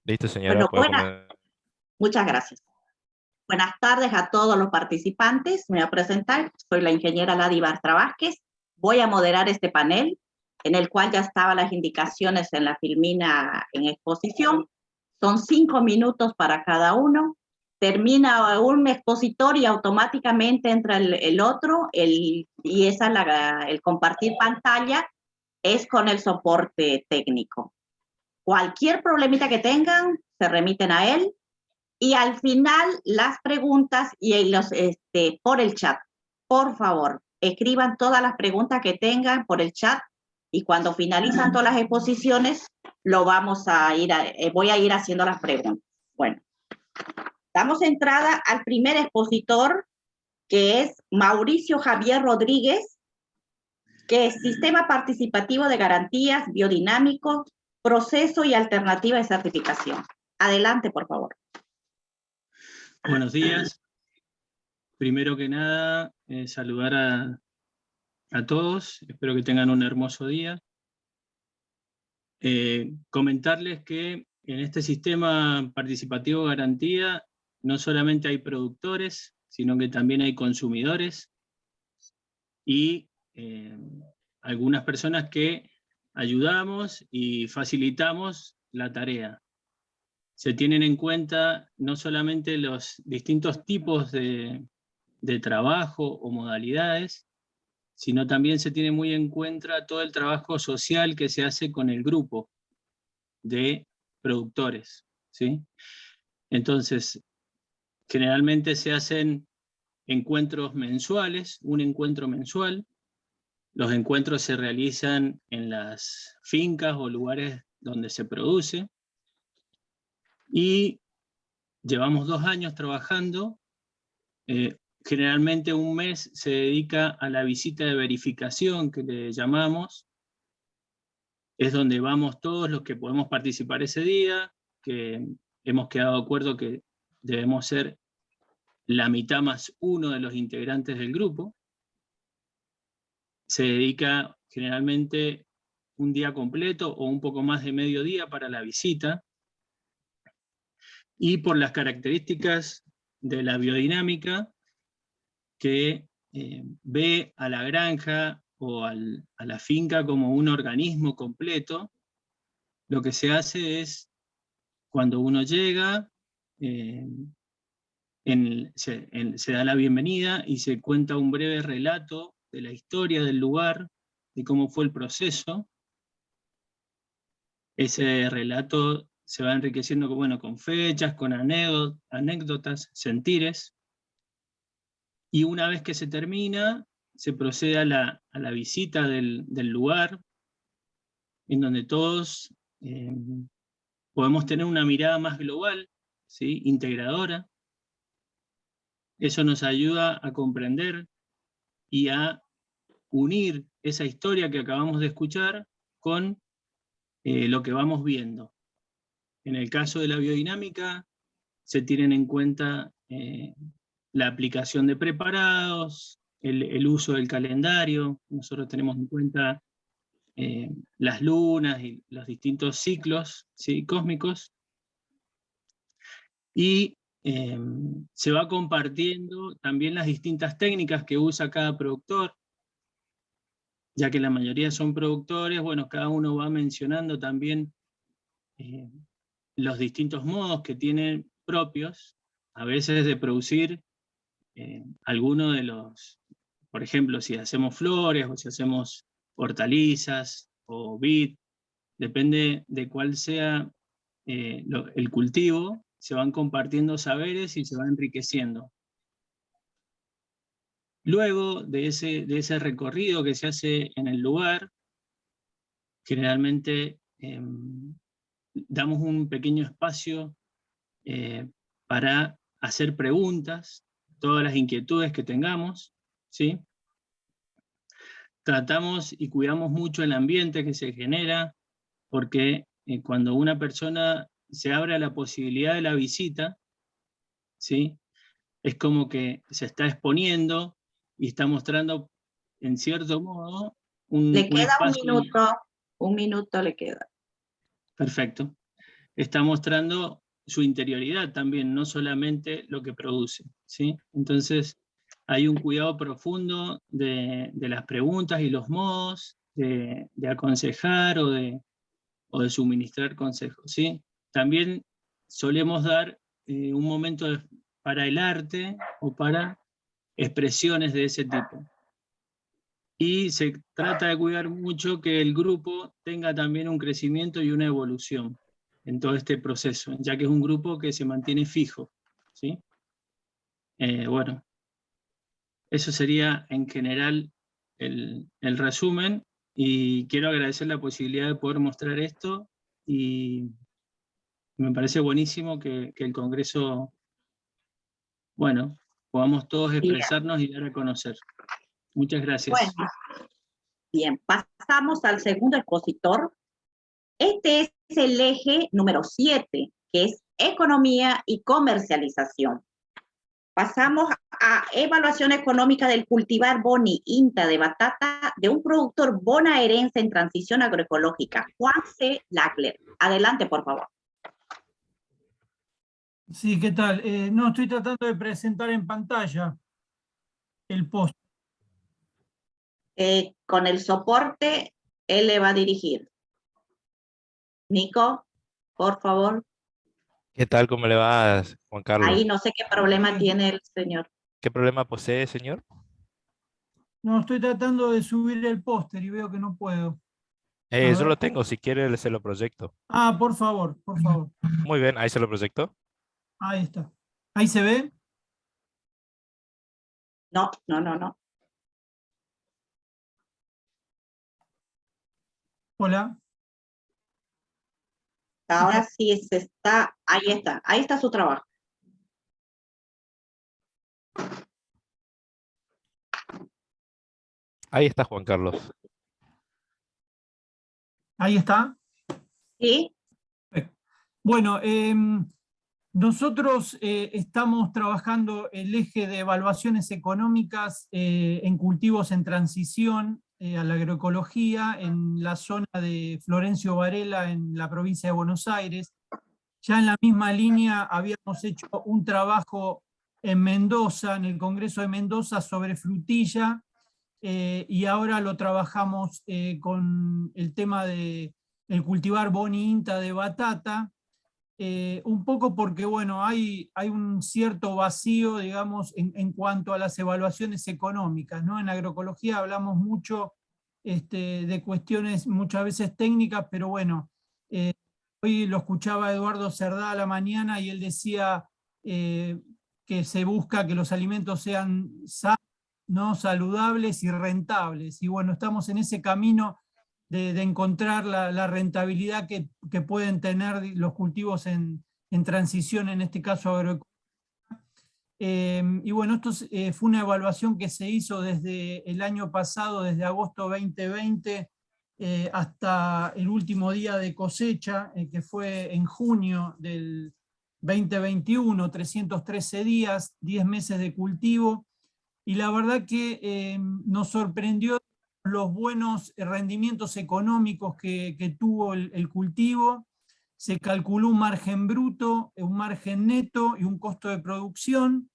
Listo, señora, Bueno, puede comer. muchas gracias. Buenas tardes a todos los participantes. Me voy a presentar. Soy la ingeniera Lady Bartra Vázquez. Voy a moderar este panel, en el cual ya estaban las indicaciones en la filmina en exposición. Son 5 minutos para cada uno. Termina un expositor y automáticamente entra el otro, y el compartir pantalla es con el soporte técnico. Cualquier problemita que tengan, se remiten a él. Y al final, las preguntas por el chat. Por favor, escriban todas las preguntas que tengan por el chat y cuando finalizan todas las exposiciones, voy a ir haciendo las preguntas. Bueno, damos entrada al primer expositor, que es Mauricio Javier Rodríguez, que es Sistema Participativo de Garantías Biodinámico, Proceso y Alternativa de Certificación. Adelante, por favor. Buenos días. Primero que nada, saludar a todos. Espero que tengan un hermoso día. Comentarles que en este sistema participativo de garantía no solamente hay productores, sino que también hay consumidores y algunas personas que ayudamos y facilitamos la tarea. Se tienen en cuenta no solamente los distintos tipos de trabajo o modalidades, sino también se tiene muy en cuenta todo el trabajo social que se hace con el grupo de productores, ¿sí? Entonces, generalmente se hacen encuentros mensuales, un encuentro mensual. Los encuentros se realizan en las fincas o lugares donde se produce, y llevamos 2 años trabajando. Generalmente un mes se dedica a la visita de verificación, que le llamamos. Es donde vamos todos los que podemos participar ese día, que hemos quedado de acuerdo que debemos ser la mitad más uno de los integrantes del grupo. Se dedica generalmente un día completo o un poco más de medio día para la visita. Y por las características de la biodinámica, que ve a la granja o a la finca como un organismo completo, lo que se hace es, cuando uno llega, se da la bienvenida y se cuenta un breve relato de la historia del lugar, de cómo fue el proceso. Ese relato se va enriqueciendo con fechas, con anécdotas, sentires. Y una vez que se termina, se procede a la visita del lugar, en donde todos podemos tener una mirada más global, ¿sí? Integradora. Eso nos ayuda a comprender y a unir esa historia que acabamos de escuchar con lo que vamos viendo. En el caso de la biodinámica, se tienen en cuenta la aplicación de preparados, el uso del calendario. Nosotros tenemos en cuenta las lunas y los distintos ciclos, ¿sí? Cósmicos, y se va compartiendo también las distintas técnicas que usa cada productor, ya que la mayoría son productores. Cada uno va mencionando también los distintos modos que tienen propios, a veces de producir alguno de los, por ejemplo, si hacemos flores o si hacemos hortalizas o vid, depende de cuál sea el cultivo, se van compartiendo saberes y se va enriqueciendo. Luego de ese recorrido que se hace en el lugar, generalmente damos un pequeño espacio para hacer preguntas, todas las inquietudes que tengamos, ¿sí? Tratamos y cuidamos mucho el ambiente que se genera, porque cuando una persona se abre a la posibilidad de la visita, ¿sí? Es como que se está exponiendo y está mostrando, en cierto modo, un le queda espacio. un minuto le queda. Perfecto. está mostrando su interioridad también, no solamente lo que produce, ¿sí? Entonces, hay un cuidado profundo de las preguntas y los modos de aconsejar o de suministrar consejos, ¿sí? También solemos dar un momento para el arte o para expresiones de ese tipo. Y se trata de cuidar mucho que el grupo tenga también un crecimiento y una evolución en todo este proceso, ya que es un grupo que se mantiene fijo, ¿sí? Bueno, eso sería en general el resumen, y quiero agradecer la posibilidad de poder mostrar esto, y me parece buenísimo que el Congreso, bueno, podamos todos Bien, expresarnos y dar a conocer. Muchas bueno, gracias. bien, pasamos al segundo expositor. Este es el eje número 7, que es economía y comercialización. Pasamos a evaluación económica del cultivar boni INTA de batata de un productor bonaerense en transición agroecológica, Juan C. Lackler. Adelante, por favor. Sí, ¿qué tal? No, estoy tratando de presentar en pantalla el post. Con el soporte, él le va a dirigir. Nico, por favor. ¿Qué tal? ¿Cómo le va, Juan Carlos? Ahí no sé qué problema tiene el señor. ¿Qué problema posee, señor? No, estoy tratando de subir el póster y veo que no puedo. A Eso ver. lo tengo, si quiere se lo proyecto. Ah, por favor, por favor. Muy bien, ahí se lo proyecto. Ahí está. ¿Ahí se ve? No, no, no, no. Hola. Ahora sí se está, ahí está su trabajo. Ahí está Juan Carlos. Ahí está. ¿Sí? Bueno, nosotros estamos trabajando el eje de evaluaciones económicas en cultivos en transición a la agroecología en la zona de Florencio Varela, en la provincia de Buenos Aires. Ya en la misma línea habíamos hecho un trabajo en Mendoza, en el Congreso de Mendoza, sobre frutilla, y ahora lo trabajamos con el tema de el cultivar boni INTA de batata, un poco porque, bueno, hay un cierto vacío, digamos, en cuanto a las evaluaciones económicas, ¿no? En agroecología hablamos mucho de cuestiones muchas veces técnicas, pero bueno, hoy lo escuchaba Eduardo Cerdá a la mañana y él decía que se busca que los alimentos sean sanos, ¿no? Saludables y rentables. Y bueno, estamos en ese camino de encontrar la rentabilidad que pueden tener los cultivos en transición, en este caso agroecológica. Y bueno, esto fue una evaluación que se hizo desde el año pasado, desde agosto 2020 hasta el último día de cosecha, que fue en junio del 2021, 313 días, 10 meses de cultivo, y la verdad que nos sorprendió los buenos rendimientos económicos que tuvo el cultivo. Se calculó un margen bruto, un margen neto y un costo de producción,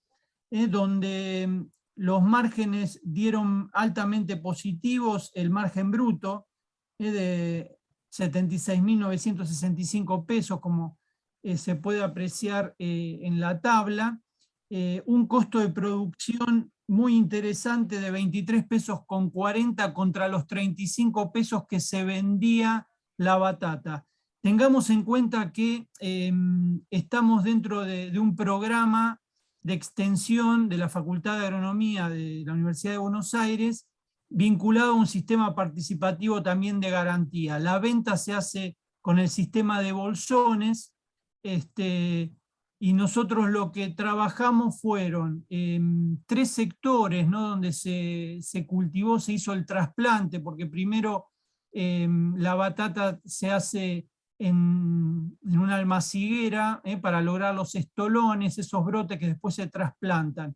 donde los márgenes dieron altamente positivos. El margen bruto de 76.965 pesos, como se puede apreciar en la tabla. Un costo de producción muy interesante de 23 pesos con 40 contra los 35 pesos que se vendía la batata. Tengamos en cuenta que estamos dentro de un programa de extensión de la Facultad de Agronomía de la Universidad de Buenos Aires, vinculado a un sistema participativo también de garantía. La venta se hace con el sistema de bolsones, y nosotros lo que trabajamos fueron 3 sectores, ¿no? Donde se cultivó, se hizo el trasplante, porque primero la batata se hace en una almaciguera para lograr los estolones, esos brotes que después se trasplantan.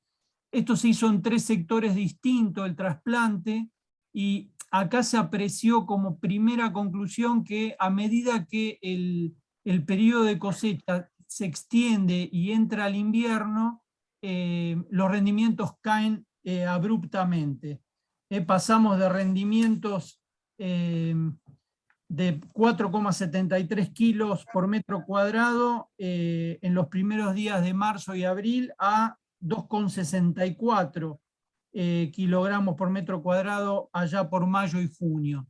Esto se hizo en 3 sectores distintos, el trasplante, y acá se apreció como primera conclusión que a medida que el el periodo de cosecha se extiende y entra al invierno, los rendimientos caen abruptamente. Pasamos de rendimientos de 4,73 kilos por metro cuadrado en los primeros días de marzo y abril a 2,64 kilogramos por metro cuadrado allá por mayo y junio.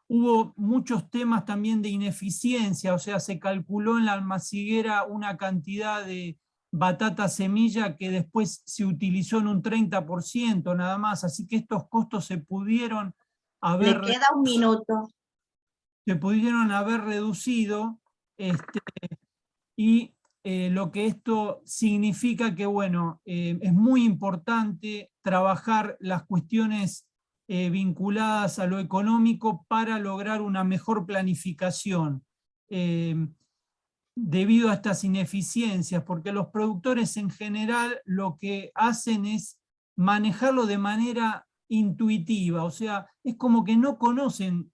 Hubo muchos temas también de ineficiencia, o sea, se calculó en la almaciguera una cantidad de batata semilla que después se utilizó en un 30% nada más, así que estos costos se pudieron Le queda un minuto. Se pudieron haber reducido, y lo que esto significa que, bueno, es muy importante trabajar las cuestiones vinculadas a lo económico para lograr una mejor planificación debido a estas ineficiencias, porque los productores en general lo que hacen es manejarlo de manera intuitiva, o sea, es como que no conocen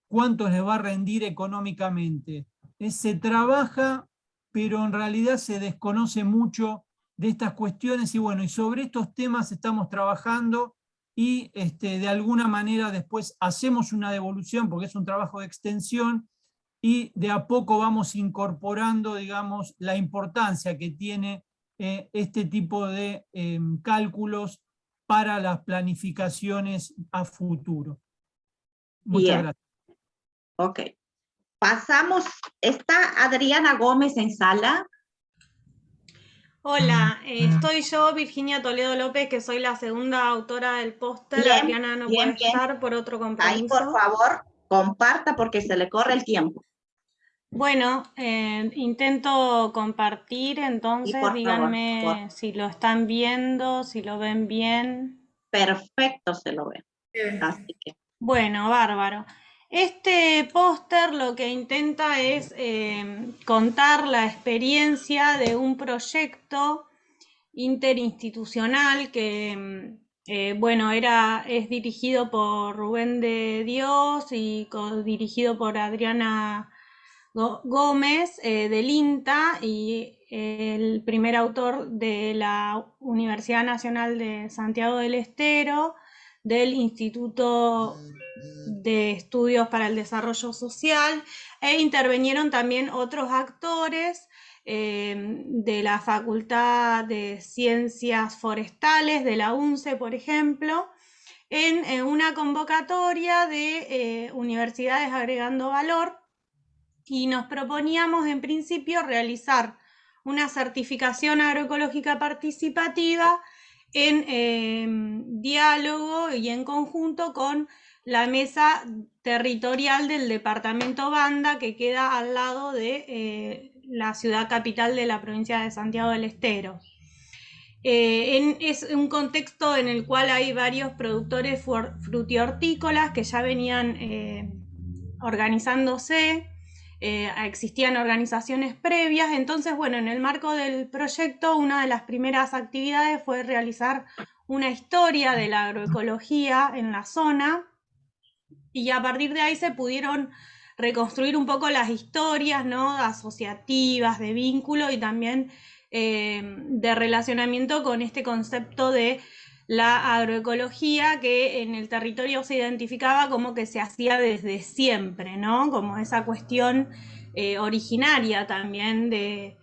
cuánto les va a rendir económicamente. Se trabaja, pero en realidad se desconoce mucho de estas cuestiones, y bueno, y sobre estos temas estamos trabajando, y de alguna manera después hacemos una devolución, porque es un trabajo de extensión, y de a poco vamos incorporando, digamos, la importancia que tiene este tipo de cálculos para las planificaciones a futuro. Muchas gracias. Ok. Pasamos, ¿está Adriana Gómez en sala? Hola, estoy yo, Virginia Toledo López, que soy la segunda autora del póster. Adriana no puede estar por otro compromiso. Ahí, por favor, comparta porque se le corre el tiempo. Bueno, intento compartir, entonces díganme si lo están viendo, si lo ven bien. Perfecto, se lo ve. Así que. Bueno, bárbaro. Este póster lo que intenta es contar la experiencia de un proyecto interinstitucional que, bueno, es dirigido por Rubén de Dios y dirigido por Adriana Gómez del INTA, y el primer autor de la Universidad Nacional de Santiago del Estero, del Instituto de Estudios para el Desarrollo Social, e intervinieron también otros actores de la Facultad de Ciencias Forestales de la UNCE, por ejemplo, en una convocatoria de Universidades Agregando Valor, y nos proponíamos en principio realizar una certificación agroecológica participativa en diálogo y en conjunto con la mesa territorial del departamento Banda, que queda al lado de la ciudad capital de la provincia de Santiago del Estero. Es un contexto en el cual hay varios productores frutihortícolas que ya venían organizándose. Existían organizaciones previas, entonces, bueno, en el marco del proyecto, una de las primeras actividades fue realizar una historia de la agroecología en la zona, y a partir de ahí se pudieron reconstruir un poco las historias, ¿no?, asociativas, de vínculo y también de relacionamiento con este concepto de la agroecología, que en el territorio se identificaba como que se hacía desde siempre, ¿no? Como esa cuestión originaria también de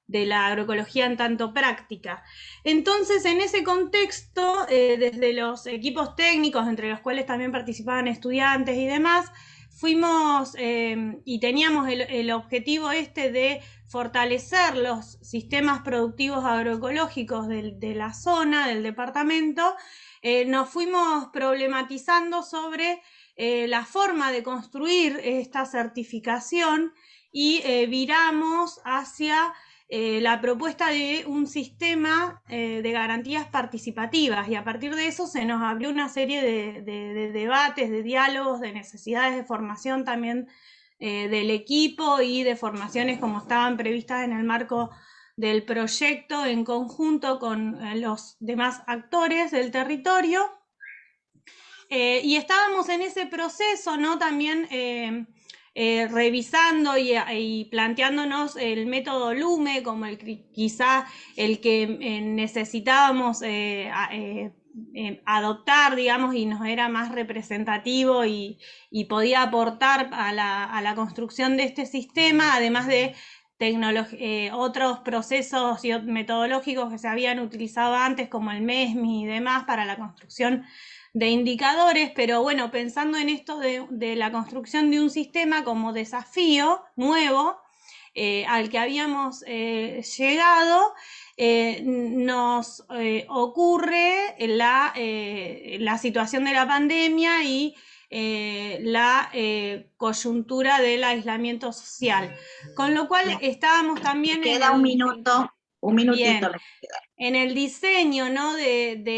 la agroecología en tanto práctica. Entonces, en ese contexto, desde los equipos técnicos, entre los cuales también participaban estudiantes y demás, fuimos y teníamos el objetivo de fortalecer los sistemas productivos agroecológicos de la zona, del departamento. Nos fuimos problematizando sobre la forma de construir esta certificación, y viramos hacia la propuesta de un sistema de garantías participativas, y a partir de eso se nos abrió una serie de debates, de diálogos, de necesidades de formación también del equipo, y de formaciones como estaban previstas en el marco del proyecto en conjunto con los demás actores del territorio. Y estábamos en ese proceso, ¿no? También revisando y planteándonos el método LUME como quizá el que necesitábamos adoptar, digamos, y nos era más representativo y podía aportar a la construcción de este sistema, además de otros procesos metodológicos que se habían utilizado antes, como el MESMI y demás, para la construcción de indicadores, pero bueno, pensando en esto de la construcción de un sistema como desafío nuevo al que habíamos llegado, nos ocurre la situación de la pandemia y la coyuntura del aislamiento social. Con lo cual estábamos también Queda un minuto, un minutito. Bien. En el diseño, ¿no?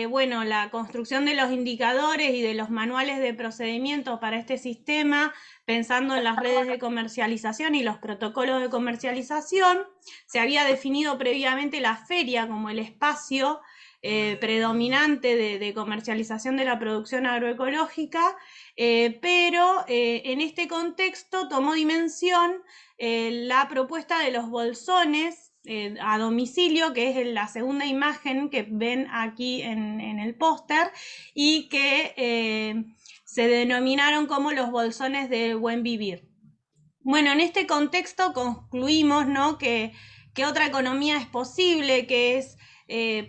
bueno, la construcción de los indicadores y de los manuales de procedimientos para este sistema, pensando en las redes de comercialización y los protocolos de comercialización, se había definido previamente la feria como el espacio predominante de comercialización de la producción agroecológica, pero en este contexto tomó dimensión la propuesta de los bolsones a domicilio, que es la segunda imagen que ven aquí en el póster, y que se denominaron como los bolsones del buen vivir. Bueno, en este contexto concluimos, ¿no?, que otra economía es posible, que es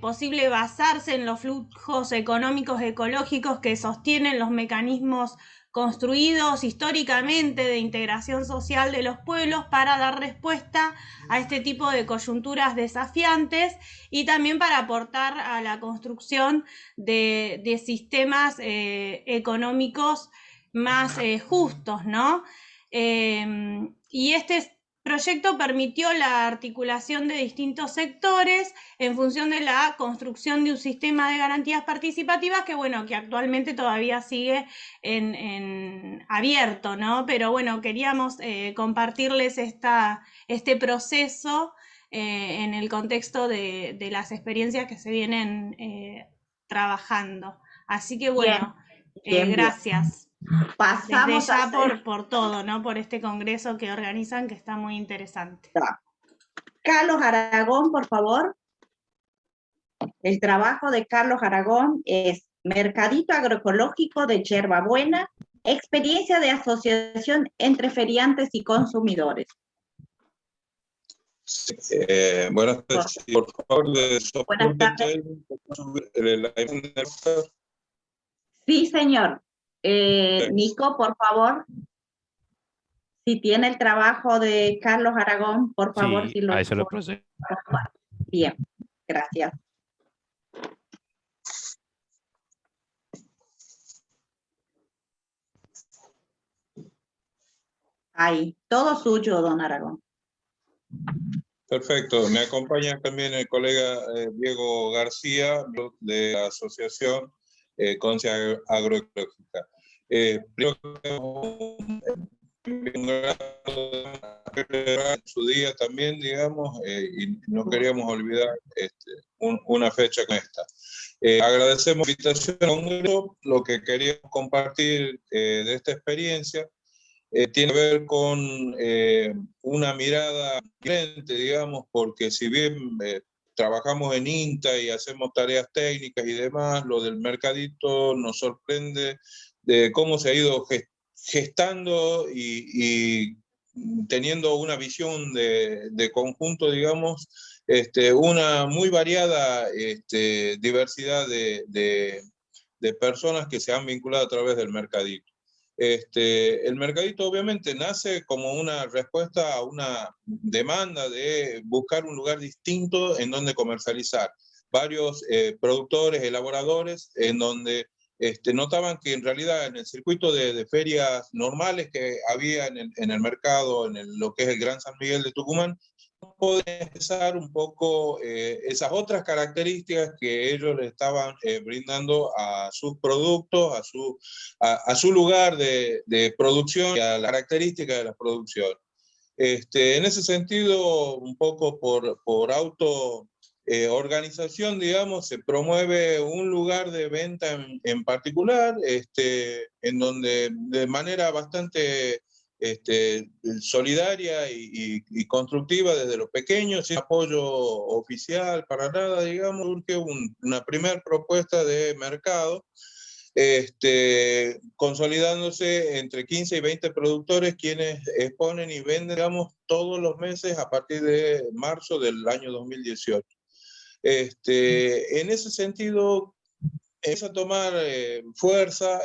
posible basarse en los flujos económicos ecológicos que sostienen los mecanismos construidos históricamente de integración social de los pueblos para dar respuesta a este tipo de coyunturas desafiantes y también para aportar a la construcción de sistemas económicos más justos, ¿no? Y este proyecto permitió la articulación de distintos sectores en función de la construcción de un sistema de garantías participativas que, bueno, que actualmente todavía sigue abierto, ¿no? Pero bueno, queríamos compartirles este proceso en el contexto de las experiencias que se vienen trabajando. Así que bueno, bien. Gracias. Pasamos desde ya por todo, ¿no? Por este congreso que organizan, que está muy interesante. Carlos Aragón, por favor. El trabajo de Carlos Aragón es Mercadito Agroecológico de Yerbabuena, experiencia de asociación entre feriantes y consumidores. Buenas tardes, por favor, Buenas tardes. Sí, señor. Nico, por favor, si tiene el trabajo de Carlos Aragón, por favor. Sí, si lo ahí se lo proyecto. Bien, gracias. Ahí, todo suyo, don Aragón. Perfecto, me acompaña también el colega Diego García de la Asociación Concia Agroecológica. Primero en su día también, digamos, y no queríamos olvidar una fecha como esta. Agradecemos la invitación al Congreso. Lo que queríamos compartir de esta experiencia tiene que ver con una mirada diferente, digamos, porque si bien trabajamos en INTA y hacemos tareas técnicas y demás, lo del mercadito nos sorprende de cómo se ha ido gestando y teniendo una visión de conjunto, digamos, una muy variada diversidad de personas que se han vinculado a través del mercadito. El mercadito obviamente nace como una respuesta a una demanda de buscar un lugar distinto en donde comercializar. Varios productores, elaboradores, en donde notaban que en realidad en el circuito de ferias normales que había en el mercado, lo que es el Gran San Miguel de Tucumán, no podían expresar un poco esas otras características que ellos le estaban brindando a sus productos, a su lugar de producción y a la característica de la producción. En ese sentido, un poco por organización, digamos, se promueve un lugar de venta en particular, en donde de manera bastante solidaria y constructiva desde los pequeños, sin apoyo oficial para nada, digamos, surge una primera propuesta de mercado, consolidándose entre 15 y 20 productores quienes exponen y venden, digamos, todos los meses a partir de marzo del año 2018. En ese sentido, empieza a tomar fuerza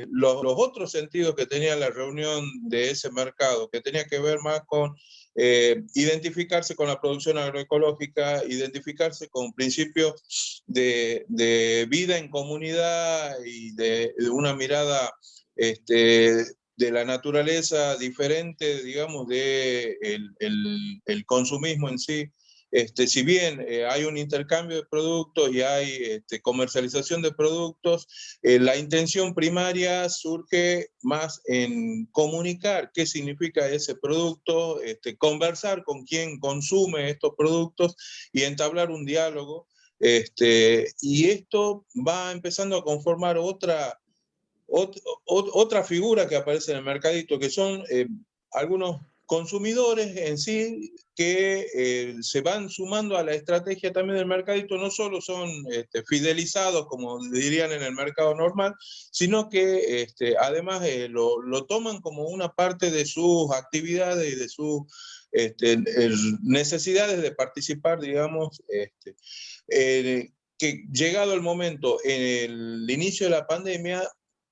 los otros sentidos que tenía la reunión de ese mercado, que tenía que ver más con identificarse con la producción agroecológica, identificarse con principios de vida en comunidad y de una mirada de la naturaleza diferente, digamos, de el consumismo en sí. Si bien hay un intercambio de productos y hay comercialización de productos, la intención primaria surge más en comunicar qué significa ese producto, conversar con quien consume estos productos y entablar un diálogo. Y esto va empezando a conformar otra figura que aparece en el mercadito, que son algunos consumidores en sí que se van sumando a la estrategia también del mercadito. No solo son fidelizados, como dirían en el mercado normal, sino que además lo toman como una parte de sus actividades y de sus necesidades de participar, digamos, que llegado el momento, en el inicio de la pandemia,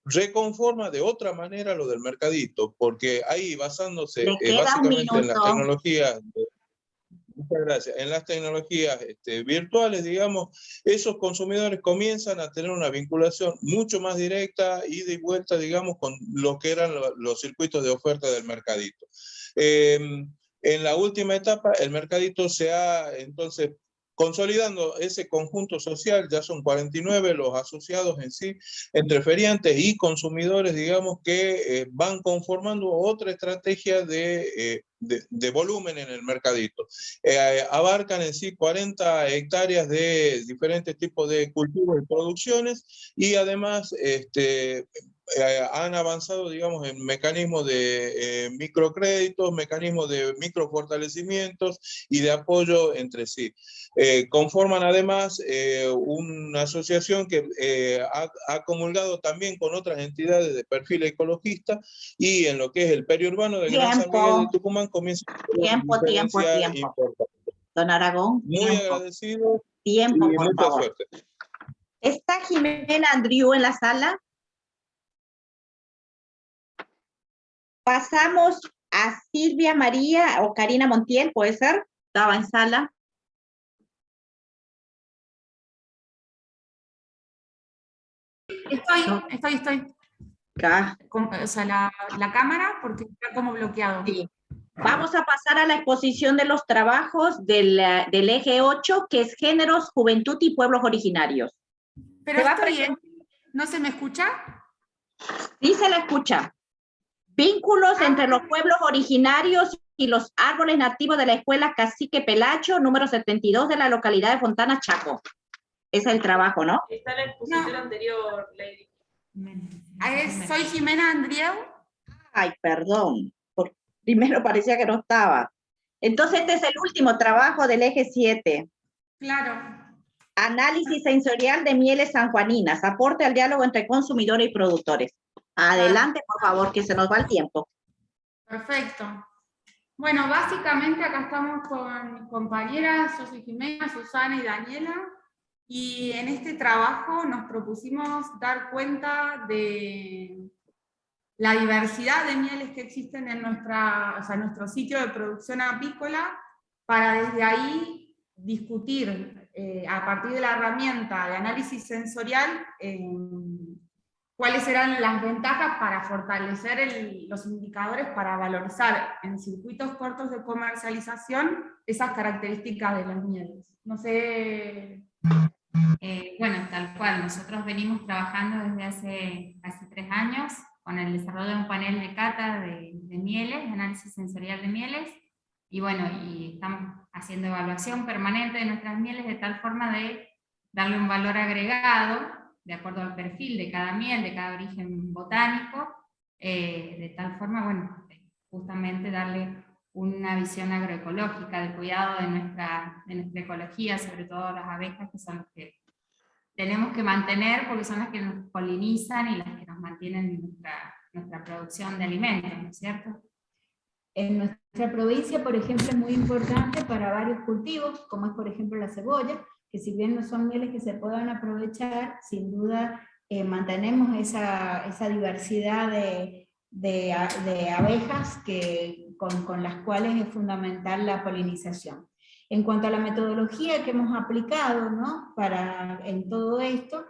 reconforma de otra manera lo del mercadito, porque ahí basándose básicamente en las tecnologías, muchas gracias, en las tecnologías virtuales, digamos, esos consumidores comienzan a tener una vinculación mucho más directa, ida y vuelta, digamos, con lo que eran los circuitos de oferta del mercadito. En la última etapa, el mercadito se ha entonces consolidando ese conjunto social, ya son 49 los asociados en sí, entre feriantes y consumidores, digamos, que van conformando otra estrategia de volumen en el mercadito. Abarcan en sí 40 hectáreas de diferentes tipos de cultivos y producciones, y además han avanzado, digamos, en mecanismos de microcréditos, mecanismos de microfortalecimientos y de apoyo entre sí. Conforman además una asociación que ha comulgado también con otras entidades de perfil ecologista, y en lo que es el periurbano de Gran San Miguel de Tucumán comienza Tiempo. importante. Don Aragón, muy agradecido y por mucha favor. suerte. ¿Está Jimena Andriu en la sala? Pasamos a Silvia María o Karina Montiel, ¿puede ser? Estaba en sala. Estoy. Acá. O sea, la cámara, porque está como bloqueado. Sí. Vamos a pasar a la exposición de los trabajos del eje 8, que es Géneros, Juventud y Pueblos Originarios. Pero estoy bien. ¿No se me escucha? Sí se la escucha. Vínculos entre los pueblos originarios y los árboles nativos de la Escuela Cacique Pelacho, número 72 de la localidad de Fontana, Chaco. Ese es el trabajo, ¿no? Está en la exposición anterior, Lady. Soy Jimena Andrieu. Ay, perdón. Primero parecía que no estaba. Entonces este es el último trabajo del eje 7. Claro. Análisis sensorial de mieles sanjuaninas. Aporte al diálogo entre consumidores y productores. Adelante, por favor, que se nos va el tiempo. Perfecto. Bueno, básicamente acá estamos con mis compañeras, yo soy Jimena, Susana y Daniela, y en este trabajo nos propusimos dar cuenta de la diversidad de mieles que existen en nuestro sitio de producción apícola, para desde ahí discutir a partir de la herramienta de análisis sensorial cuáles eran las ventajas para fortalecer los indicadores para valorizar en circuitos cortos de comercialización esas características de las mieles. No sé... Bueno, tal cual, nosotros venimos trabajando desde hace casi 3 años con el desarrollo de un panel de cata de mieles, de análisis sensorial de mieles, y bueno, y estamos haciendo evaluación permanente de nuestras mieles de tal forma de darle un valor agregado de acuerdo al perfil de cada miel, de cada origen botánico, de tal forma, bueno, justamente darle una visión agroecológica del cuidado de nuestra ecología, sobre todo las abejas, que son las que tenemos que mantener porque son las que nos polinizan y las que nos mantienen nuestra producción de alimentos, ¿no es cierto? En nuestra provincia, por ejemplo, es muy importante para varios cultivos, como es por ejemplo la cebolla, que si bien no son mieles que se puedan aprovechar, sin duda mantenemos esa diversidad de abejas con las cuales es fundamental la polinización. En cuanto a la metodología que hemos aplicado, ¿no?, en todo esto,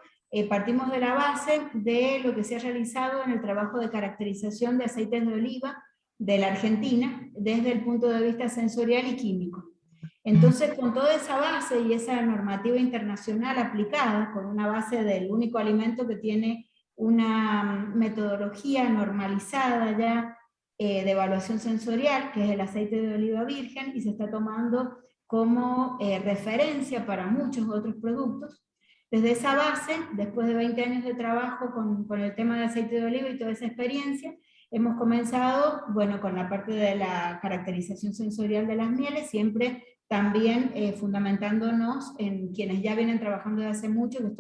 partimos de la base de lo que se ha realizado en el trabajo de caracterización de aceites de oliva de la Argentina, desde el punto de vista sensorial y químico. Entonces, con toda esa base y esa normativa internacional aplicada, con una base del único alimento que tiene una metodología normalizada ya de evaluación sensorial, que es el aceite de oliva virgen, y se está tomando como referencia para muchos otros productos. Desde esa base, después de 20 años de trabajo con el tema de aceite de oliva y toda esa experiencia, hemos comenzado, bueno, con la parte de la caracterización sensorial de las mieles, siempre también fundamentándonos en quienes ya vienen trabajando desde hace mucho, que es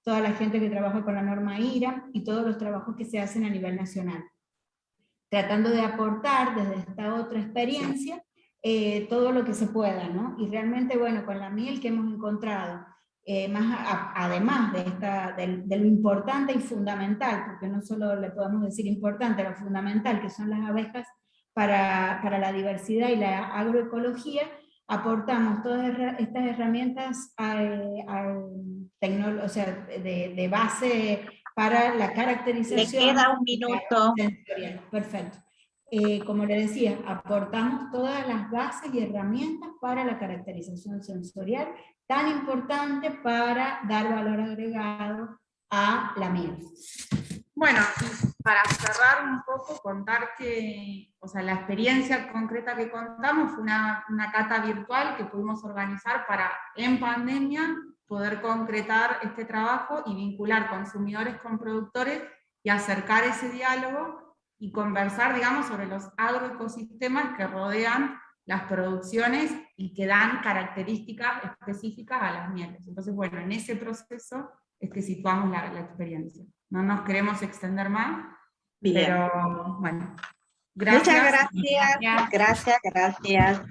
toda la gente que trabaja con la norma IRA y todos los trabajos que se hacen a nivel nacional. Tratando de aportar desde esta otra experiencia todo lo que se pueda, ¿no? Y realmente, bueno, con la miel que hemos encontrado, además de lo importante y fundamental, porque no solo le podemos decir importante, lo fundamental que son las abejas para la diversidad y la agroecología, aportamos todas estas herramientas de base para la caracterización. Le queda un minuto. Perfecto. Como le decía, aportamos todas las bases y herramientas para la caracterización sensorial, tan importante para dar valor agregado a la miel. Bueno, y para cerrar un poco, contar que, o sea, la experiencia concreta que contamos fue una cata virtual que pudimos organizar para, en pandemia, poder concretar este trabajo y vincular consumidores con productores y acercar ese diálogo y conversar, digamos, sobre los agroecosistemas que rodean las producciones y que dan características específicas a las mieles. Entonces, bueno, en ese proceso es que situamos la experiencia. No nos queremos extender más, bien, pero bueno. Gracias. Muchas gracias.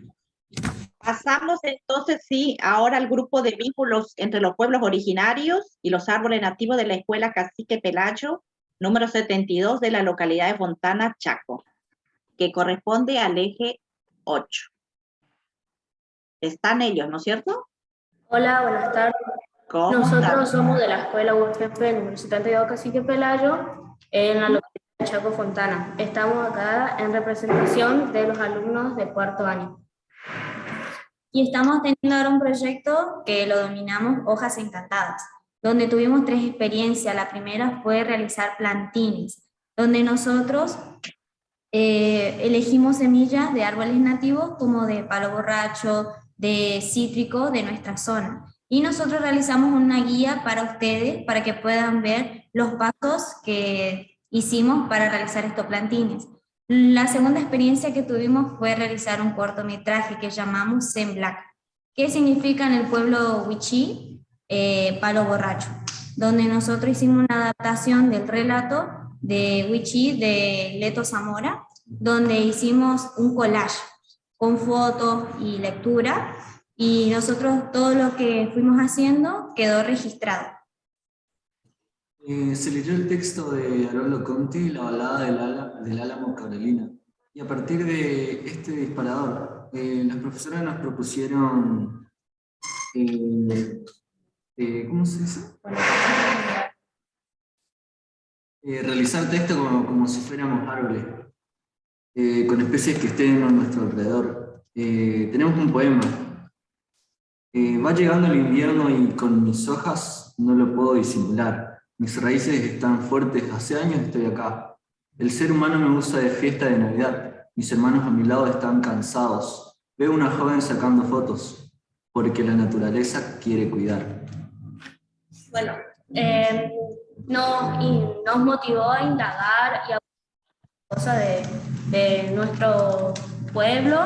Pasamos entonces, sí, ahora al grupo de vínculos entre los pueblos originarios y los árboles nativos de la Escuela Cacique Pelayo, número 72 de la localidad de Fontana, Chaco, que corresponde al eje 8. Están ellos, ¿no es cierto? Hola, buenas tardes. Nosotros somos de la Escuela UFP número 72 Cacique Pelayo, en la localidad de Chaco, Fontana. Estamos acá en representación de los alumnos de cuarto año. Y estamos teniendo ahora un proyecto que lo denominamos Hojas Encantadas, donde tuvimos 3 experiencias. La primera fue realizar plantines, donde nosotros elegimos semillas de árboles nativos como de palo borracho, de cítrico de nuestra zona. Y nosotros realizamos una guía para ustedes, para que puedan ver los pasos que hicimos para realizar estos plantines. La segunda experiencia que tuvimos fue realizar un cortometraje que llamamos Semblac, que significa en el pueblo wichí, palo borracho, donde nosotros hicimos una adaptación del relato de wichí de Leto Zamora, donde hicimos un collage con fotos y lectura, y nosotros todo lo que fuimos haciendo quedó registrado. Se leyó el texto de Haroldo Conti, La balada del Álamo Carolina, y a partir de este disparador, las profesoras nos propusieron, ¿cómo se dice? Realizar texto como si fuéramos árboles, con especies que estén a nuestro alrededor. Tenemos un poema. Va llegando el invierno y con mis hojas no lo puedo disimular. Mis raíces están fuertes, hace años estoy acá. El ser humano me usa de fiesta de Navidad. Mis hermanos a mi lado están cansados. Veo una joven sacando fotos, porque la naturaleza quiere cuidar. Bueno, nos motivó a indagar y a cosas de nuestro pueblo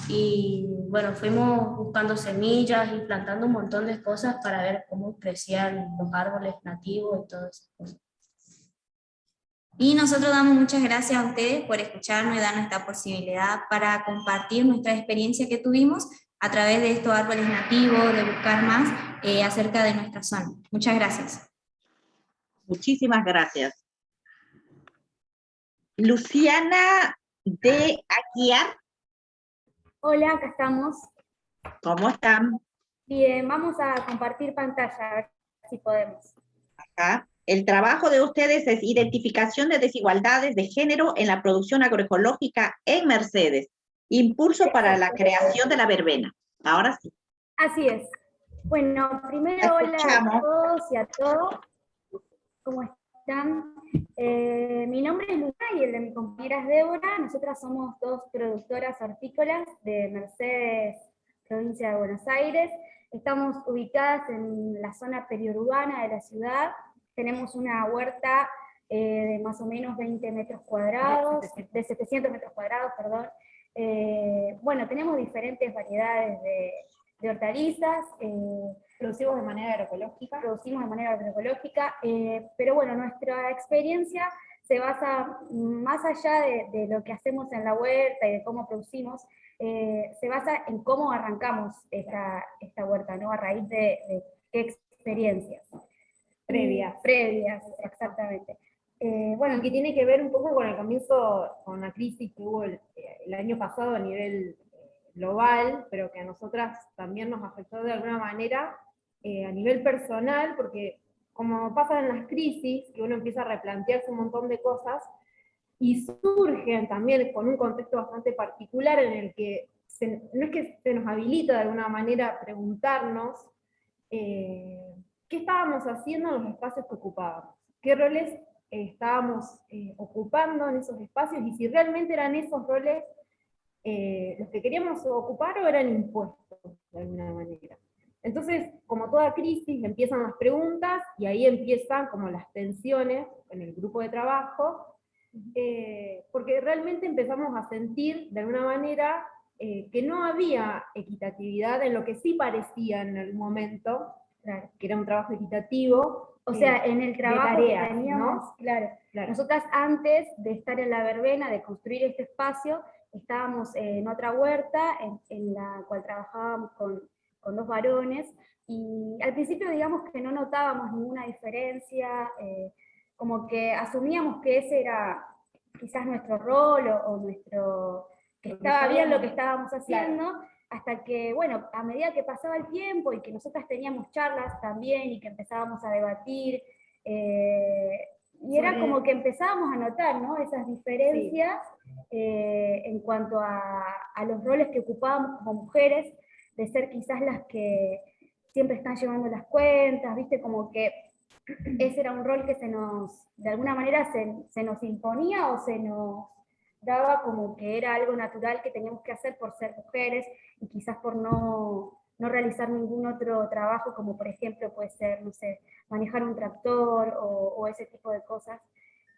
y bueno, fuimos buscando semillas y plantando un montón de cosas para ver cómo crecían los árboles nativos y todas esas cosas. Y nosotros damos muchas gracias a ustedes por escucharnos y darnos esta posibilidad para compartir nuestra experiencia que tuvimos a través de estos árboles nativos, de buscar más acerca de nuestra zona. Muchas gracias. Muchísimas gracias. Luciana de Aguiar. Hola, acá estamos. ¿Cómo están? Bien, vamos a compartir pantalla, a ver si podemos. Acá. El trabajo de ustedes es identificación de desigualdades de género en la producción agroecológica en Mercedes. Impulso para la creación de la verbena. Ahora sí. Así es. Bueno, primero hola a todos y a todos. ¿Cómo están? Mi nombre es Luciana y el de mi compañera es Débora. Nosotras somos dos productoras hortícolas de Mercedes, provincia de Buenos Aires. Estamos ubicadas en la zona periurbana de la ciudad. Tenemos una huerta de más o menos 20 metros cuadrados, de 700 metros cuadrados, perdón. Bueno, tenemos diferentes variedades de hortalizas. Producimos de manera agroecológica. Producimos de manera agroecológica, pero bueno, nuestra experiencia se basa, más allá de lo que hacemos en la huerta y de cómo producimos, se basa en cómo arrancamos esta huerta, ¿no? A raíz de qué experiencias. Previas, exactamente. Bueno, que tiene que ver un poco con el comienzo, con la crisis que hubo el año pasado a nivel global, pero que a nosotras también nos afectó de alguna manera a nivel personal, porque como pasa en las crisis, que uno empieza a replantearse un montón de cosas, y surgen también con un contexto bastante particular en el que no es que se nos habilita de alguna manera preguntarnos qué estábamos haciendo en los espacios que ocupábamos, qué roles estábamos ocupando en esos espacios, y si realmente eran esos roles los que queríamos ocupar o eran impuestos de alguna manera. Entonces, como toda crisis, empiezan las preguntas y ahí empiezan como las tensiones en el grupo de trabajo, porque realmente empezamos a sentir de alguna manera que no había equitatividad en lo que sí parecía en el momento, que era un trabajo equitativo. O sea, en el trabajo tareas, que teníamos, ¿no? claro. Nosotras antes de estar en la verbena, de construir este espacio, estábamos en otra huerta, en la cual trabajábamos con dos varones, y al principio digamos que no notábamos ninguna diferencia, como que asumíamos que ese era quizás nuestro rol, o nuestro, que estaba bien lo que estábamos haciendo, claro. Hasta que, bueno, a medida que pasaba el tiempo y que nosotras teníamos charlas también y que empezábamos a debatir, y era como que empezábamos a notar, ¿no? Esas diferencias en cuanto a los roles que ocupábamos como mujeres, de ser quizás las que siempre están llevando las cuentas, ¿viste? Como que ese era un rol que de alguna manera se nos imponía, o se nos daba como que era algo natural que teníamos que hacer por ser mujeres, y quizás por no realizar ningún otro trabajo, como por ejemplo puede ser, no sé, manejar un tractor, o ese tipo de cosas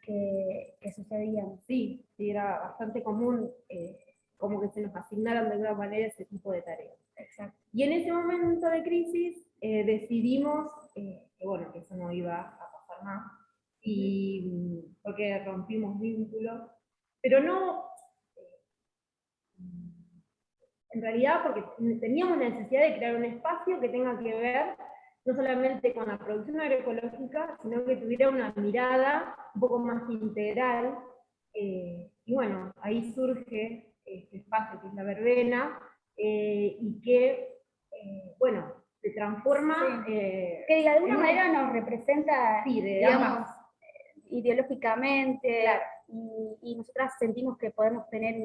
que sucedían. Sí, era bastante común como que se nos asignaran de alguna manera ese tipo de tareas. Exacto. Y en ese momento de crisis decidimos que bueno, que eso no iba a pasar más, y porque rompimos vínculos, pero no, en realidad porque teníamos la necesidad de crear un espacio que tenga que ver no solamente con la producción agroecológica, sino que tuviera una mirada un poco más integral, y bueno, ahí surge este espacio que es la verbena, y que, bueno, se transforma... que de alguna manera nos representa, digamos, ideológicamente, claro. Y nosotras sentimos que podemos tener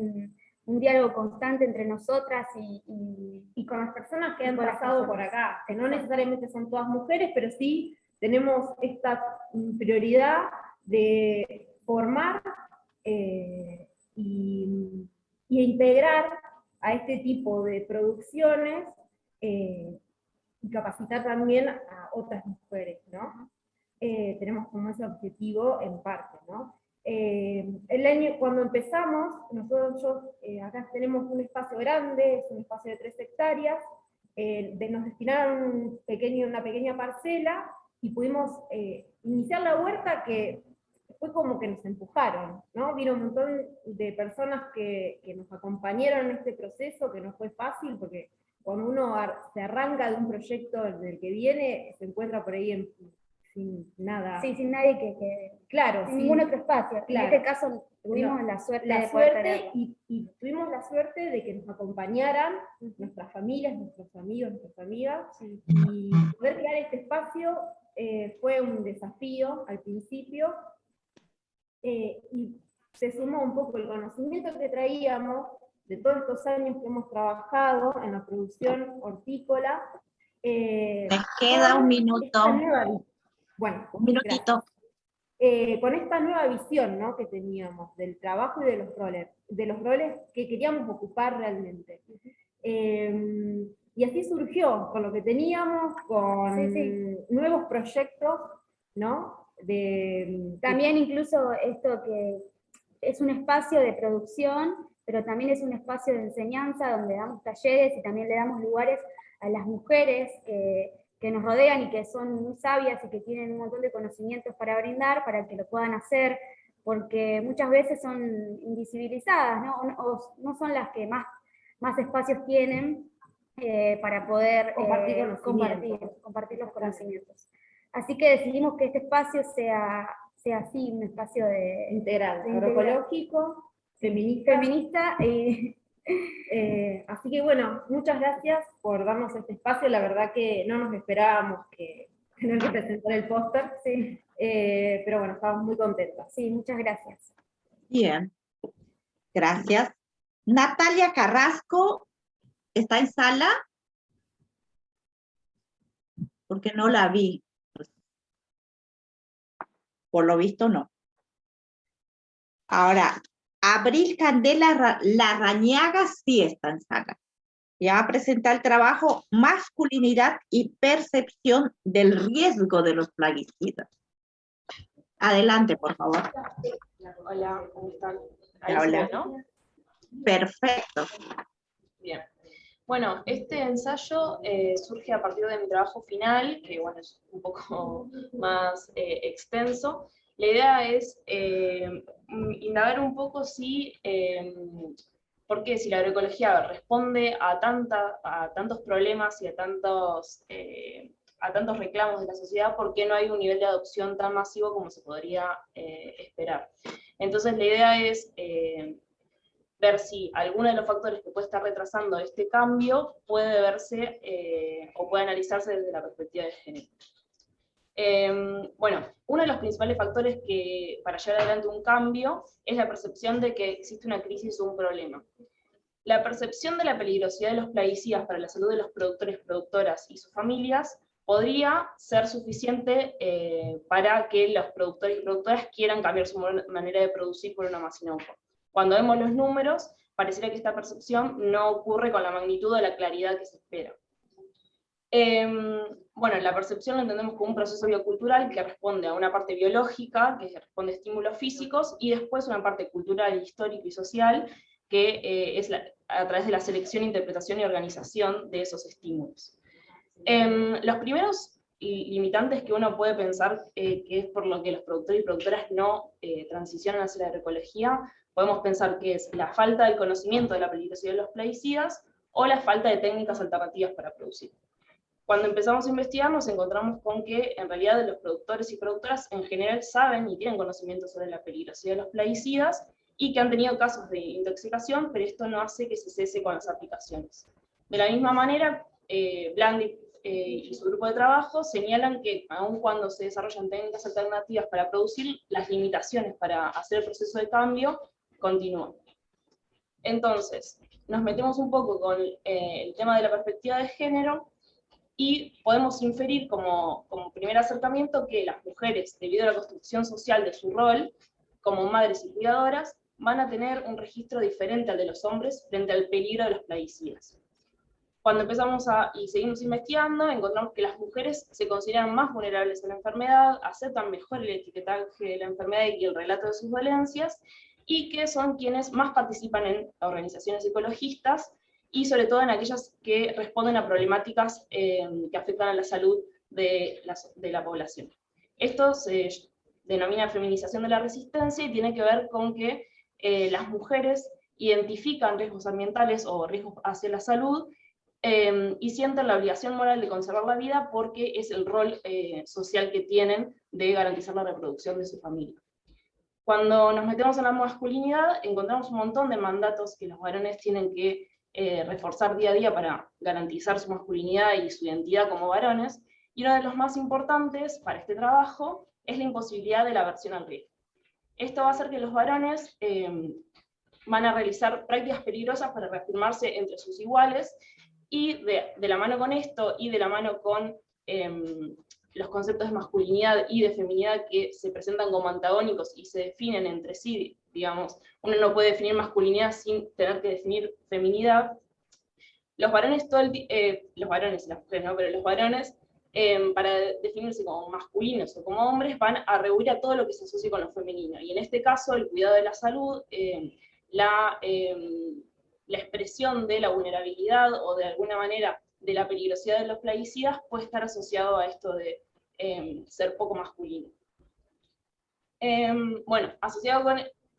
un diálogo constante entre nosotras y con las personas que han pasado por acá, que no necesariamente son todas mujeres, pero sí tenemos esta prioridad de formar y integrar a este tipo de producciones, y capacitar también a otras mujeres, ¿no? Tenemos como ese objetivo en parte, ¿no? Cuando empezamos, nosotros acá tenemos un espacio grande, es un espacio de 3 hectáreas, nos destinaron una pequeña parcela, y pudimos iniciar la huerta, que fue como que nos empujaron, ¿no? Vino un montón de personas que nos acompañaron en este proceso, que no fue fácil, porque cuando uno se arranca de un proyecto del que viene, se encuentra por ahí sin nada. Sí, sin nadie que claro, sin ningún otro espacio. Claro. En este caso tuvimos la suerte de poder tenerlo. y tuvimos la suerte de que nos acompañaran nuestras familias, nuestros amigos, nuestras amigas, y poder crear este espacio fue un desafío al principio, y se sumó un poco el conocimiento que traíamos de todos estos años que hemos trabajado en la producción hortícola. Me queda un minuto. Bueno, un minutito. Con esta nueva visión, ¿no?, que teníamos del trabajo y de los roles que queríamos ocupar realmente. Y así surgió, con lo que teníamos, con nuevos proyectos, ¿no? También incluso esto que es un espacio de producción, pero también es un espacio de enseñanza donde damos talleres y también le damos lugares a las mujeres que nos rodean y que son muy sabias y que tienen un montón de conocimientos para brindar, para que lo puedan hacer, porque muchas veces son invisibilizadas, ¿no? O no son las que más espacios tienen para poder compartir los conocimientos. Así que decidimos que este espacio sea así, un espacio integral, agroecológico, feminista así que bueno, muchas gracias por darnos este espacio. La verdad que no nos esperábamos tener que presentar el póster, pero bueno, estamos muy contentas. Sí, muchas gracias. Bien, gracias. Natalia Carrasco, ¿está en sala? Porque no la vi. Por lo visto no. Ahora, Abril Candela Larrañaga sí está en sala. Ya va a presentar el trabajo Masculinidad y percepción del riesgo de los plaguicidas. Adelante, por favor. Hola, ¿cómo están? Hola. ¿No? Perfecto. Bien. Bueno, este ensayo surge a partir de mi trabajo final, que bueno, es un poco más extenso. La idea es indagar un poco por qué si la agroecología responde a tantos problemas y a tantos reclamos de la sociedad, ¿por qué no hay un nivel de adopción tan masivo como se podría esperar? Entonces la idea es ver si alguno de los factores que puede estar retrasando este cambio puede verse o puede analizarse desde la perspectiva de género. Bueno, uno de los principales factores que para llevar adelante un cambio es la percepción de que existe una crisis o un problema. La percepción de la peligrosidad de los plaguicidas para la salud de los productores, productoras y sus familias podría ser suficiente para que los productores y productoras quieran cambiar su manera de producir por una más inocua. Cuando vemos los números, pareciera que esta percepción no ocurre con la magnitud o la claridad que se espera. Bueno, la percepción lo entendemos como un proceso biocultural que responde a una parte biológica, que responde a estímulos físicos, y después una parte cultural, histórica y social, que es a través de la selección, interpretación y organización de esos estímulos. Los primeros limitantes que uno puede pensar que es por lo que los productores y productoras no transicionan hacia la agroecología, podemos pensar que es la falta del conocimiento de la peligrosidad de los plaguicidas o la falta de técnicas alternativas para producir. Cuando empezamos a investigar nos encontramos con que en realidad los productores y productoras en general saben y tienen conocimiento sobre la peligrosidad de los plaguicidas y que han tenido casos de intoxicación, pero esto no hace que se cese con las aplicaciones. De la misma manera, Blandi y su grupo de trabajo señalan que aun cuando se desarrollan técnicas alternativas para producir, las limitaciones para hacer el proceso de cambio continúan. Entonces, nos metemos un poco con el tema de la perspectiva de género, y podemos inferir como primer acercamiento que las mujeres, debido a la construcción social de su rol, como madres y cuidadoras, van a tener un registro diferente al de los hombres frente al peligro de los plaguicidas. Cuando empezamos y seguimos investigando, encontramos que las mujeres se consideran más vulnerables a la enfermedad, aceptan mejor el etiquetaje de la enfermedad y el relato de sus dolencias, y que son quienes más participan en organizaciones ecologistas, y sobre todo en aquellas que responden a problemáticas que afectan a la salud de la población. Esto se denomina feminización de la resistencia y tiene que ver con que las mujeres identifican riesgos ambientales o riesgos hacia la salud y sienten la obligación moral de conservar la vida porque es el rol social que tienen de garantizar la reproducción de su familia. Cuando nos metemos en la masculinidad, encontramos un montón de mandatos que los varones tienen que reforzar día a día para garantizar su masculinidad y su identidad como varones, y uno de los más importantes para este trabajo es la imposibilidad de la aversión al riesgo. Esto va a hacer que los varones van a realizar prácticas peligrosas para reafirmarse entre sus iguales, y de la mano con esto, y de la mano con los conceptos de masculinidad y de feminidad que se presentan como antagónicos y se definen entre sí, digamos, uno no puede definir masculinidad sin tener que definir feminidad. Los varones, los varones y las mujeres, ¿no? Pero los varones, para definirse como masculinos o como hombres, van a rehuir a todo lo que se asocie con lo femenino, y en este caso el cuidado de la salud, la expresión de la vulnerabilidad o de alguna manera de la peligrosidad de los plaguicidas puede estar asociado a esto de ser poco masculino. Bueno, asociado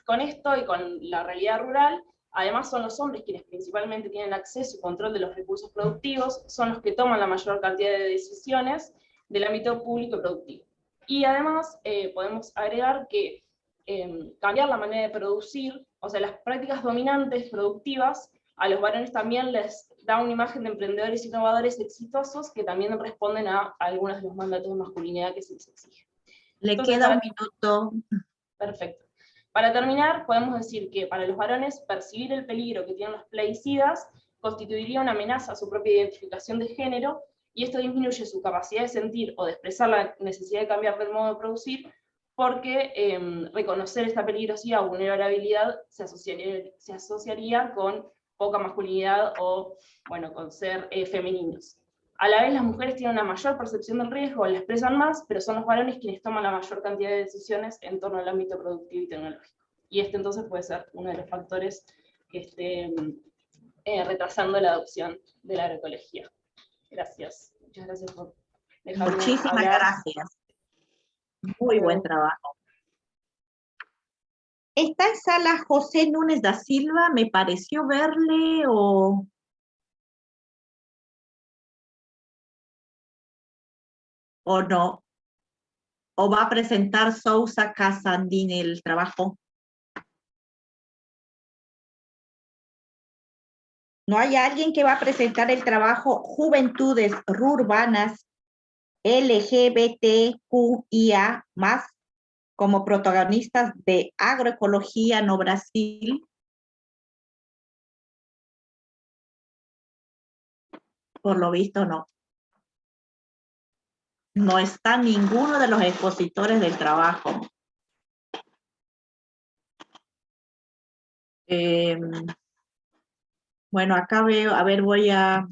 con esto y con la realidad rural, además son los hombres quienes principalmente tienen acceso y control de los recursos productivos, son los que toman la mayor cantidad de decisiones del ámbito público y productivo. Y además podemos agregar que cambiar la manera de producir, o sea, las prácticas dominantes productivas, a los varones también les da una imagen de emprendedores e innovadores exitosos que también responden a algunos de los mandatos de masculinidad que se les exige. Entonces, queda un minuto. Perfecto. Para terminar, podemos decir que para los varones percibir el peligro que tienen los plaguicidas constituiría una amenaza a su propia identificación de género, y esto disminuye su capacidad de sentir o de expresar la necesidad de cambiar del modo de producir, porque reconocer esta peligrosidad o vulnerabilidad se asociaría con poca masculinidad o, bueno, con ser femeninos. A la vez las mujeres tienen una mayor percepción del riesgo, la expresan más, pero son los varones quienes toman la mayor cantidad de decisiones en torno al ámbito productivo y tecnológico. Y este entonces puede ser uno de los factores que esté retrasando la adopción de la agroecología. Gracias. Muchas gracias por dejarme hablar. Muchísimas gracias. Muy buen trabajo. ¿Está en sala José Núñez da Silva? Me pareció verle o no. ¿O va a presentar Sousa Casandín el trabajo? ¿No hay alguien que va a presentar el trabajo Juventudes Rurbanas LGBTQIA+, como protagonistas de agroecología no Brasil? Por lo visto no. No está ninguno de los expositores del trabajo. Bueno, acá veo, a ver, voy a...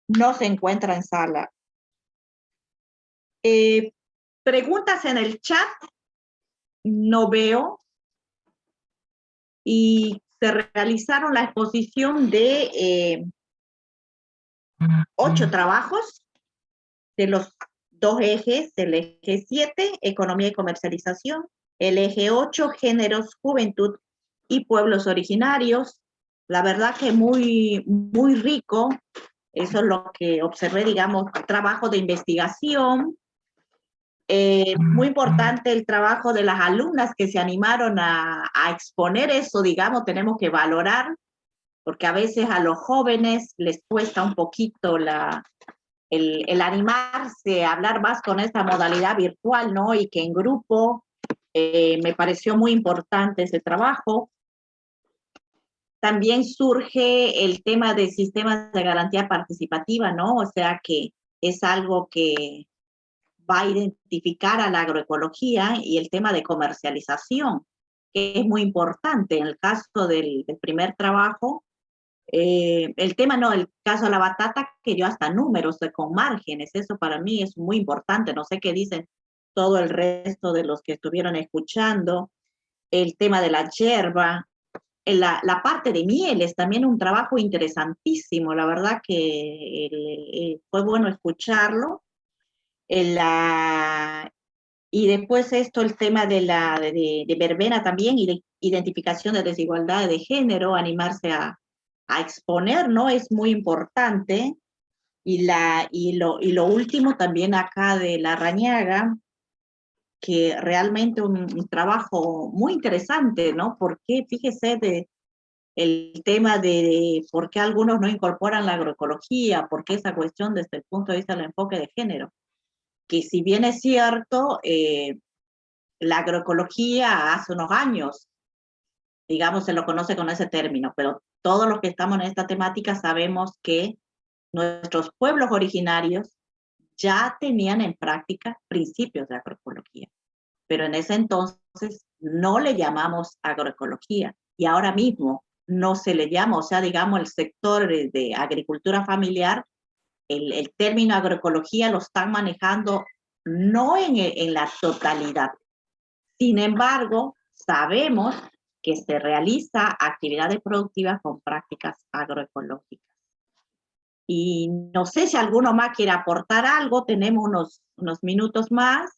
No se encuentra en sala. Preguntas en el chat, no veo. Y se realizaron la exposición de 8 trabajos de los 2 ejes, el eje 7, economía y comercialización, el eje 8, géneros, juventud y pueblos originarios. La verdad que muy rico, eso es lo que observé, digamos, trabajo de investigación. Muy importante el trabajo de las alumnas que se animaron a exponer eso, digamos, tenemos que valorar, porque a veces a los jóvenes les cuesta un poquito el animarse a hablar más con esta modalidad virtual, ¿no? Y que en grupo, me pareció muy importante ese trabajo. También surge el tema de sistemas de garantía participativa, ¿no? O sea que es algo que va a identificar a la agroecología, y el tema de comercialización. que es muy importante. En el caso del primer trabajo, el tema no, el caso de la batata, que dio hasta números con márgenes, eso para mí es muy importante, no sé qué dicen todo el resto de los que estuvieron escuchando. El tema de la yerba, la parte de mieles, también un trabajo interesantísimo, la verdad que fue bueno escucharlo. Y después esto, el tema de verbena también, y de identificación de desigualdades de género, animarse a exponer, ¿no? Es muy importante. Y lo último también acá de Larrañaga, que realmente un trabajo muy interesante, ¿no? Porque fíjese el tema de por qué algunos no incorporan la agroecología, por qué esa cuestión desde el punto de vista del enfoque de género. Que si bien es cierto, la agroecología hace unos años, digamos, se lo conoce con ese término, pero todos los que estamos en esta temática sabemos que nuestros pueblos originarios ya tenían en práctica principios de agroecología, pero en ese entonces no le llamamos agroecología, y ahora mismo no se le llama, o sea, digamos, el sector de agricultura familiar, el término agroecología lo están manejando no en la totalidad. Sin embargo, sabemos que se realiza actividades productivas con prácticas agroecológicas. Y no sé si alguno más quiere aportar algo, tenemos unos minutos más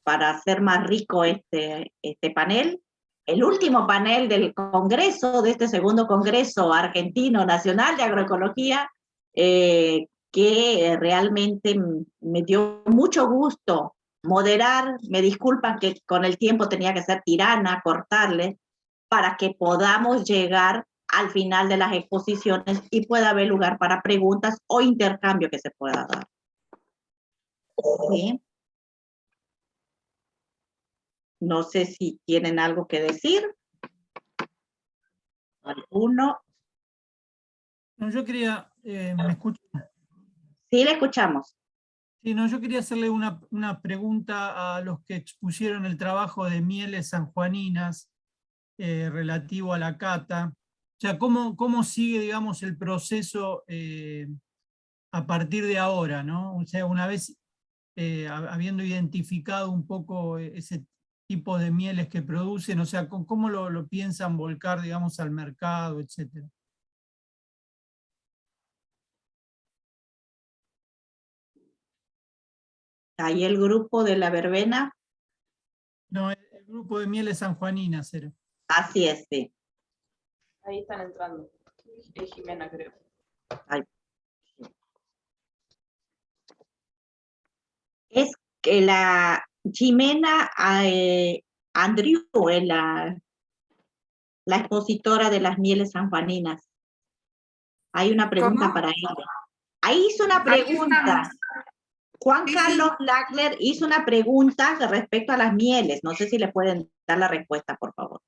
para hacer más rico este panel. El último panel del Congreso, de este segundo Congreso Argentino Nacional de Agroecología, que realmente me dio mucho gusto moderar. Me disculpan que con el tiempo tenía que ser tirana, cortarle, para que podamos llegar al final de las exposiciones y pueda haber lugar para preguntas o intercambio que se pueda dar. ¿Sí? No sé si tienen algo que decir. ¿Alguno? No, yo quería, ¿me escuchan? Sí, le escuchamos. Sí, no, yo quería hacerle una pregunta a los que expusieron el trabajo de mieles sanjuaninas relativo a la cata. O sea, ¿cómo sigue, digamos, el proceso a partir de ahora, ¿no? O sea, una vez habiendo identificado un poco ese tipo de mieles que producen, o sea, ¿cómo lo piensan volcar, digamos, al mercado, etcétera? ¿Ahí el grupo de la verbena? No, el grupo de mieles sanjuaninas era. Así es, sí. Ahí están entrando. Es Jimena, creo. Ay. Es que la Jimena Andrew es la expositora de las mieles sanjuaninas. Hay una pregunta ¿Cómo? para ella. Ahí hizo una pregunta. Juan Carlos Lackler hizo una pregunta respecto a las mieles. No sé si le pueden dar la respuesta, por favor.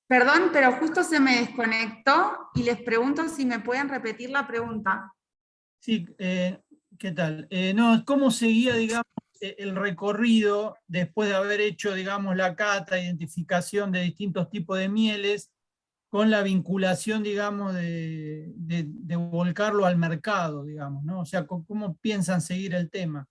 Perdón, pero justo se me desconectó y les pregunto si me pueden repetir la pregunta. Sí, ¿qué tal? No, ¿cómo seguía, digamos, el recorrido después de haber hecho, digamos, la cata, identificación de distintos tipos de mieles, con la vinculación, digamos, de volcarlo al mercado, digamos, ¿no? O sea, ¿cómo piensan seguir el tema?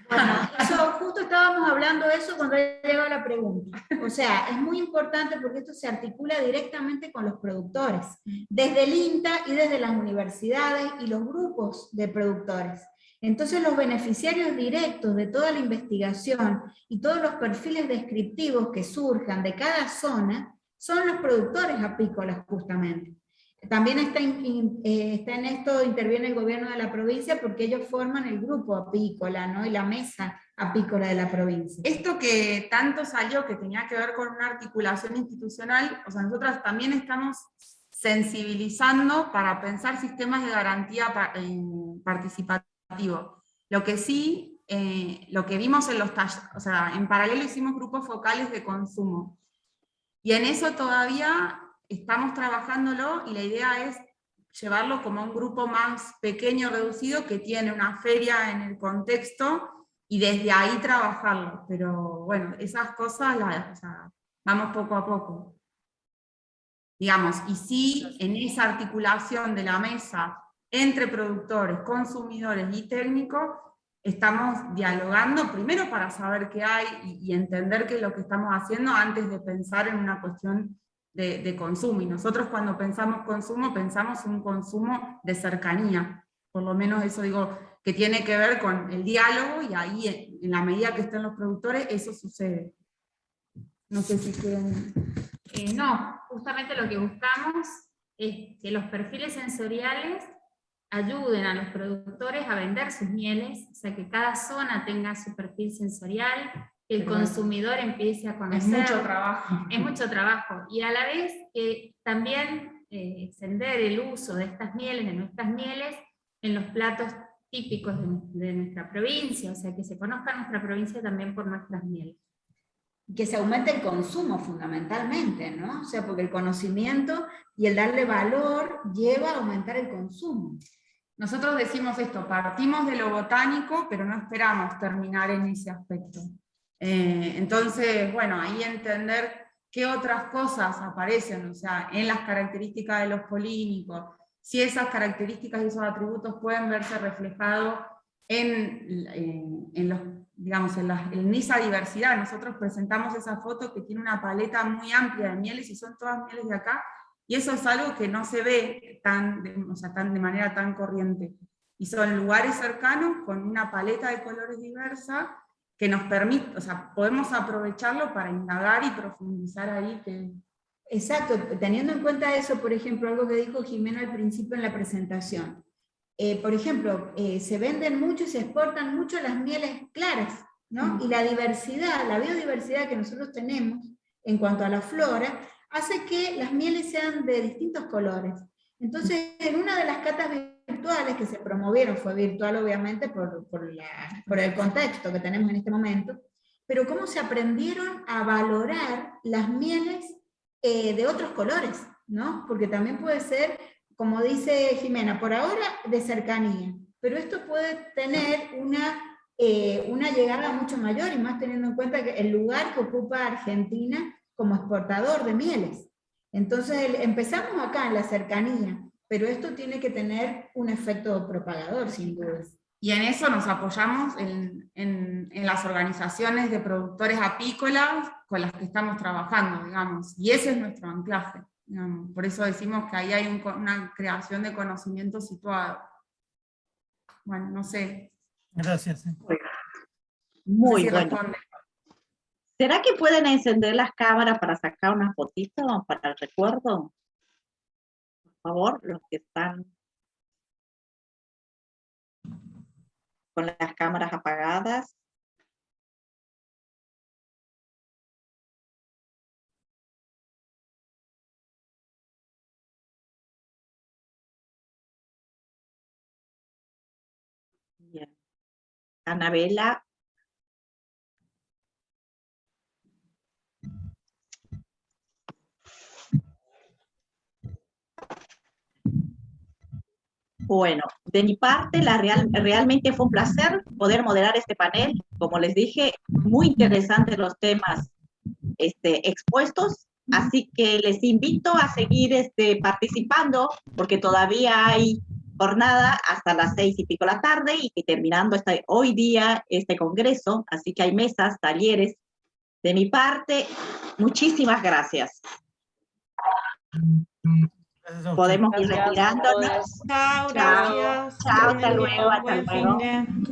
Bueno, eso, justo estábamos hablando de eso cuando llegó la pregunta. O sea, es muy importante porque esto se articula directamente con los productores, desde el INTA y desde las universidades y los grupos de productores. Entonces los beneficiarios directos de toda la investigación y todos los perfiles descriptivos que surjan de cada zona son los productores apícolas justamente. También está en esto, interviene el gobierno de la provincia porque ellos forman el grupo apícola, ¿no? Y la mesa apícola de la provincia. Esto que tanto salió, que tenía que ver con una articulación institucional, o sea, nosotras también estamos sensibilizando para pensar sistemas de garantía participativo. Lo que sí, lo que vimos en los talleres, o sea, en paralelo hicimos grupos focales de consumo. Y en eso todavía estamos trabajándolo y la idea es llevarlo como un grupo más pequeño, reducido, que tiene una feria en el contexto y desde ahí trabajarlo, pero bueno, esas cosas o sea, vamos poco a poco. Digamos, y sí, en esa articulación de la mesa entre productores, consumidores y técnicos, estamos dialogando primero para saber qué hay y entender qué es lo que estamos haciendo antes de pensar en una cuestión de consumo. Y nosotros cuando pensamos consumo, pensamos en un consumo de cercanía. Por lo menos eso digo, que tiene que ver con el diálogo, y ahí en la medida que estén los productores, eso sucede. No sé si quieren... No, justamente lo que buscamos es que los perfiles sensoriales ayuden a los productores a vender sus mieles, o sea, que cada zona tenga su perfil sensorial, que el consumidor empiece a conocer. Es mucho trabajo. Es mucho trabajo. Y a la vez que también extender el uso de estas mieles, de nuestras mieles, en los platos típicos de nuestra provincia, o sea, que se conozca nuestra provincia también por nuestras mieles. Que se aumente el consumo fundamentalmente, ¿no? O sea, porque el conocimiento y el darle valor lleva a aumentar el consumo. Nosotros decimos esto, partimos de lo botánico, pero no esperamos terminar en ese aspecto. Entonces, bueno, ahí entender qué otras cosas aparecen, o sea, en las características de los polínicos, si esas características y esos atributos pueden verse reflejados en esa diversidad. Nosotros presentamos esa foto que tiene una paleta muy amplia de mieles, y son todas mieles de acá, y eso es algo que no se ve de manera tan corriente. Y son lugares cercanos con una paleta de colores diversa que nos permite, o sea, podemos aprovecharlo para indagar y profundizar ahí. Exacto, teniendo en cuenta eso, por ejemplo, algo que dijo Jimena al principio en la presentación. Por ejemplo, se venden mucho y se exportan mucho las mieles claras, ¿no? Y la diversidad, la biodiversidad que nosotros tenemos en cuanto a la flora, hace que las mieles sean de distintos colores. Entonces, en una de las catas virtuales que se promovieron, fue virtual obviamente por el contexto que tenemos en este momento, pero cómo se aprendieron a valorar las mieles de otros colores, ¿no? Porque también puede ser, como dice Jimena, por ahora de cercanía, pero esto puede tener una llegada mucho mayor, y más teniendo en cuenta que el lugar que ocupa Argentina como exportador de mieles. Entonces empezamos acá en la cercanía, pero esto tiene que tener un efecto propagador, sin dudas. Y en eso nos apoyamos en las organizaciones de productores apícolas con las que estamos trabajando, digamos, y ese es nuestro anclaje, digamos. Por eso decimos que ahí hay una creación de conocimiento situado. Bueno, no sé. Gracias. Muy no sé si bueno. ¿Será que pueden encender las cámaras para sacar una fotito para el recuerdo? Por favor, los que están con las cámaras apagadas. Bien. Anabela. Bueno, de mi parte, realmente fue un placer poder moderar este panel. Como les dije, muy interesantes los temas expuestos, así que les invito a seguir participando, porque todavía hay jornada hasta las 6:00 de la tarde, y que terminando hoy día este congreso, así que hay mesas, talleres. De mi parte, muchísimas gracias. Podemos ir retirándonos. Chao, gracias. Chao, hasta luego.